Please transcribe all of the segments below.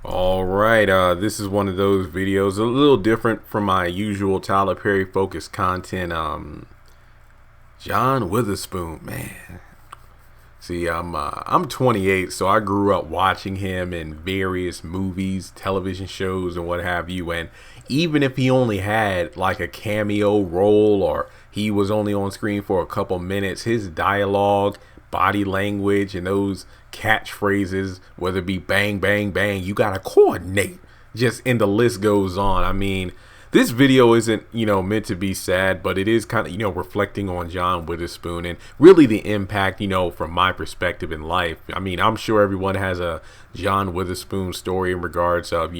All right, this is one of those videos a little different from my usual Tyler Perry focused content. John Witherspoon, man. See, I'm 28, so I grew up watching him in various movies, television shows, and what have you. And even if he only had like a cameo role or he was only on screen for a couple minutes, his dialogue, body language, and those catchphrases, whether it be bang, bang, bang, you gotta coordinate. Just and the list goes on. I mean, this video isn't, meant to be sad, but it is kind of, reflecting on John Witherspoon and really the impact, from my perspective in life. I mean, I'm sure everyone has a John Witherspoon story in regards of,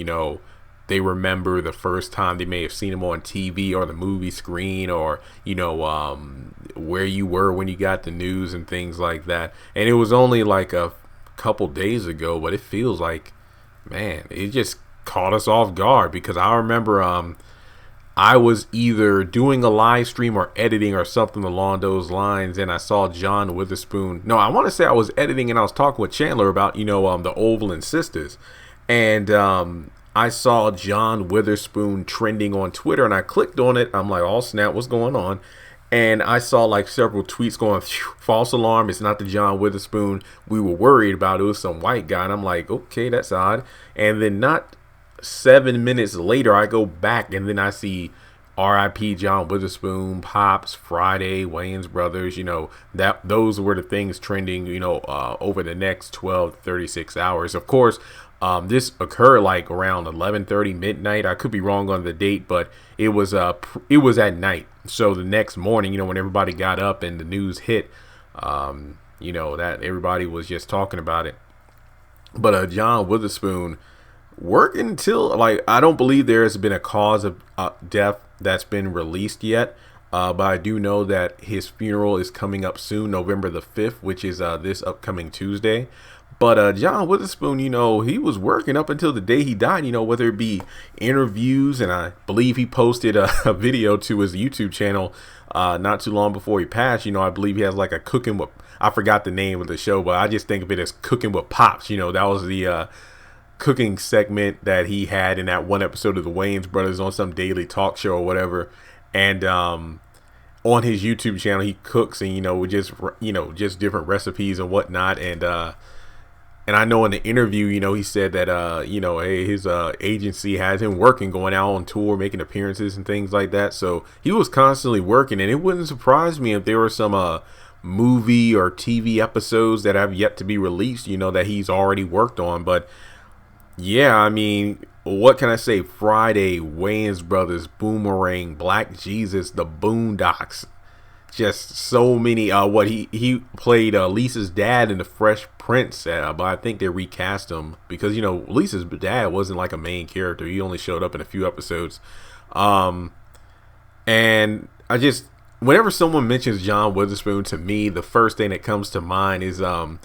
they remember the first time they may have seen him on TV or the movie screen or, where you were when you got the news and things like that. And it was only like a couple days ago, but it feels like, man, it just caught us off guard because I remember, I was either doing a live stream or editing or something along those lines, and I saw John Witherspoon. No, I want to say I was editing and I was talking with Chandler about, the Overland Sisters. And I saw John Witherspoon trending on Twitter, and I clicked on it. I'm like, oh, snap, what's going on? And I saw like several tweets going, false alarm, it's not the John Witherspoon we were worried about. It was some white guy. And I'm like, okay, that's odd. And then not 7 minutes later, I go back and then I see R.I.P. John Witherspoon, Pops, Friday, Wayans Brothers. That those were the things trending. Over the next 12 36 hours. Of course, this occurred like around 11:30 midnight. I could be wrong on the date, but it was at night. So the next morning, when everybody got up and the news hit, that everybody was just talking about it. But John Witherspoon working until like I don't believe there has been a cause of death that's been released yet, but I do know that his funeral is coming up soon, November the 5th, which is this upcoming Tuesday. But John Witherspoon, he was working up until the day he died, whether it be interviews, and I believe he posted a video to his YouTube channel not too long before he passed. I believe he has like a cooking with, I forgot the name of the show, but I just think of it as Cooking with Pops. That was the cooking segment that he had in that one episode of the Wayans Brothers on some daily talk show or whatever. And on his YouTube channel, he cooks and with just different recipes and whatnot. And I know in the interview, he said that hey, his agency has him working, going out on tour, making appearances and things like that. So he was constantly working, and it wouldn't surprise me if there were some movie or TV episodes that have yet to be released, that he's already worked on. But yeah, I mean, what can I say? Friday, Wayans Brothers, Boomerang, Black Jesus, the Boondocks. Just so many. What he played Lisa's dad in the Fresh Prince, but I think they recast him because Lisa's dad wasn't like a main character. He only showed up in a few episodes. And I just, whenever someone mentions John Witherspoon to me, the first thing that comes to mind is the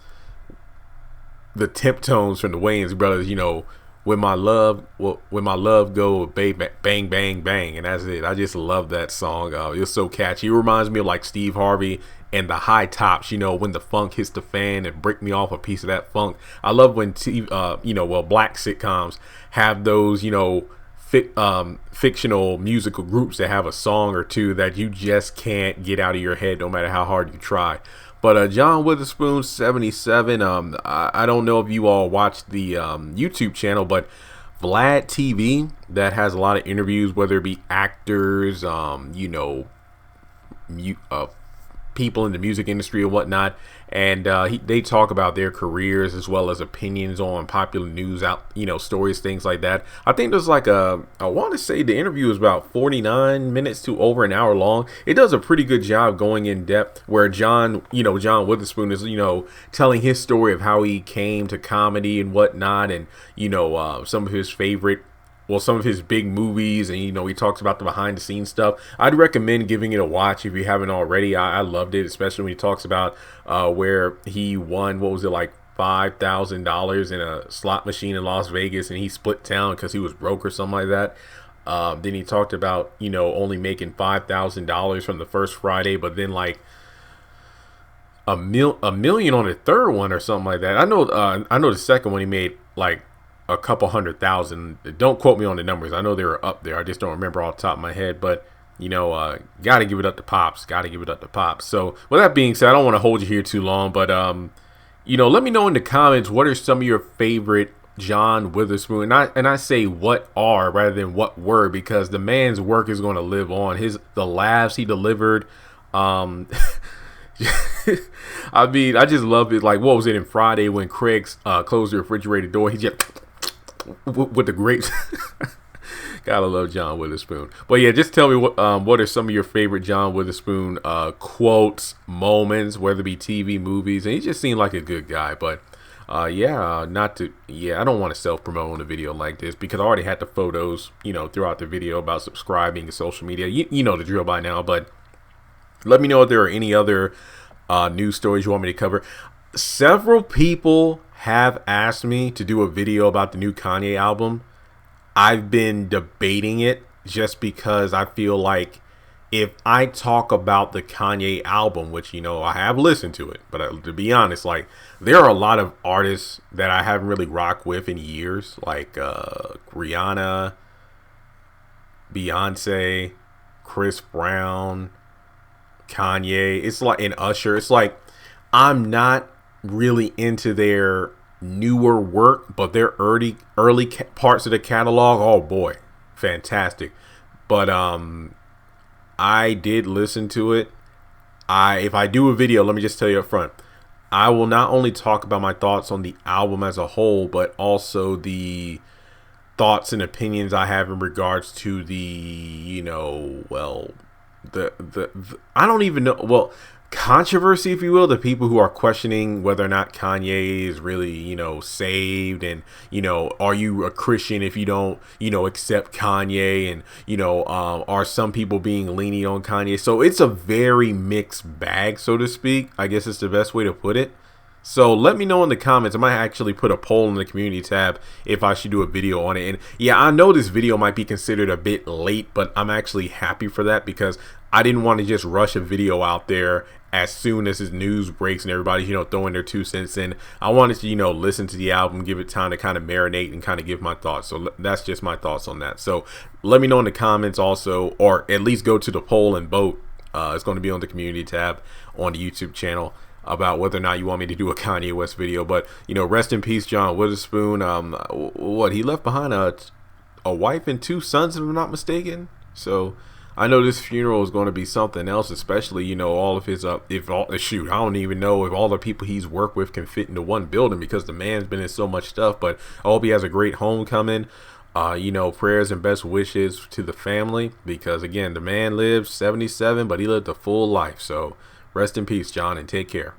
Tiptones from the Wayans Brothers. When my love go bang bang bang bang, and that's it. I just love that song. It's so catchy. It reminds me of like Steve Harvey and the High Tops. When the funk hits the fan and break me off a piece of that funk. I love when black sitcoms have those fictional musical groups that have a song or two that you just can't get out of your head no matter how hard you try. But John Witherspoon, 77. I don't know if you all watch the YouTube channel, but Vlad TV that has a lot of interviews, whether it be actors, people in the music industry or whatnot, and they talk about their careers as well as opinions on popular news stories, things like that. I think there's like I want to say the interview is about 49 minutes to over an hour long. It does a pretty good job going in depth where John Witherspoon is telling his story of how he came to comedy and whatnot, and some of his some of his big movies, and he talks about the behind the scenes stuff. I'd recommend giving it a watch if you haven't already. I loved it, especially when he talks about where he won, what was it, like $5,000 in a slot machine in Las Vegas, and he split town because he was broke or something like that. Then he talked about only making $5,000 from the first Friday, but then like a million on the third one or something like that. I know the second one he made like a couple 100,000. Don't quote me on the numbers. I know they were up there. I just don't remember off the top of my head. But got to give it up to Pops. Got to give it up to Pops. So with that being said, I don't want to hold you here too long, but let me know in the comments what are some of your favorite John Witherspoon, and I say what are rather than what were, because the man's work is going to live on. The laughs he delivered, I mean, I just love it. Like, what was it in Friday when Craig closed the refrigerator door? He just with the grapes. Gotta love John Witherspoon. But yeah, just tell me what are some of your favorite John Witherspoon quotes, moments, whether it be TV, movies, and he just seemed like a good guy. But I don't want to self-promote on a video like this because I already had the photos, throughout the video about subscribing to social media. You know the drill by now, but let me know if there are any other news stories you want me to cover. Several people have asked me to do a video about the new Kanye album. I've been debating it just because I feel like if I talk about the Kanye album, which, I have listened to it, but to be honest, like, there are a lot of artists that I haven't really rocked with in years, like Rihanna, Beyonce, Chris Brown, Kanye. It's like, and Usher. It's like, I'm not really into their newer work, but their early parts of the catalog, oh boy, fantastic. But I did listen to it. If I do a video, let me just tell you up front, I will not only talk about my thoughts on the album as a whole, but also the thoughts and opinions I have in regards to the I don't even know, controversy, if you will, the people who are questioning whether or not Kanye is really, saved, and, are you a Christian if you don't, accept Kanye, and, are some people being lenient on Kanye? So it's a very mixed bag, so to speak. I guess it's the best way to put it. So let me know in the comments. I might actually put a poll in the community tab if I should do a video on it. And yeah, I know this video might be considered a bit late, but I'm actually happy for that because I didn't want to just rush a video out there as soon as his news breaks and everybody's, throwing their 2 cents in. I wanted to, listen to the album, give it time to kind of marinate and kind of give my thoughts. So that's just my thoughts on that. So let me know in the comments also, or at least go to the poll and vote. It's going to be on the community tab on the YouTube channel about whether or not you want me to do a Kanye West video. But, rest in peace, John Witherspoon. He left behind a wife and 2 sons, if I'm not mistaken. So I know this funeral is going to be something else, especially, all of his, I don't even know if all the people he's worked with can fit into one building because the man's been in so much stuff. But I hope he has a great homecoming. Prayers and best wishes to the family because, again, the man lived 77, but he lived a full life. So rest in peace, John, and take care.